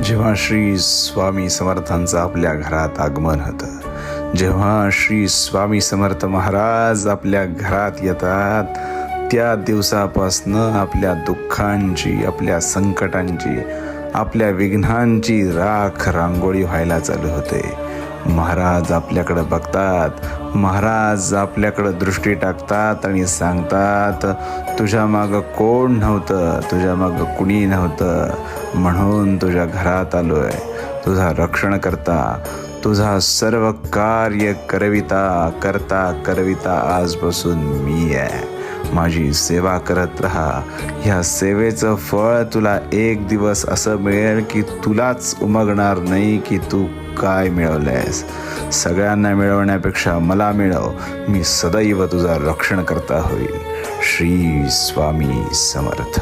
जेव्हा श्री स्वामी समर्थांचं आपल्या घरात आगमन होतं, जेव्हा श्री स्वामी समर्थ महाराज आपल्या घरात येतात, त्या दिवसापासनं आपल्या दुःखांची, आपल्या संकटांची, आपल्या विघ्नांची राख रांगोळी व्हायला चालू होते. महाराज आपल्याकडं बघतात, महाराज आपल्याकडं दृष्टी टाकतात आणि सांगतात, तुझ्या मागं कोण नव्हतं, तुझ्या मागं कुणी नव्हतं, म्हणून तुझ्या घरात आलोय. तुझा रक्षण करता, तुझा सर्व कार्य करविता आजपासून मी आहे. माझी सेवा करत राहा. ह्या सेवेचं फळ तुला एक दिवस असं मिळेल की तुलाच उमगणार नाही की तू काय मिळवलंयस. सगळ्यांना मिळवण्यापेक्षा मला मिळव. मी सदैव तुझा रक्षण करता होईल. श्री स्वामी समर्थ.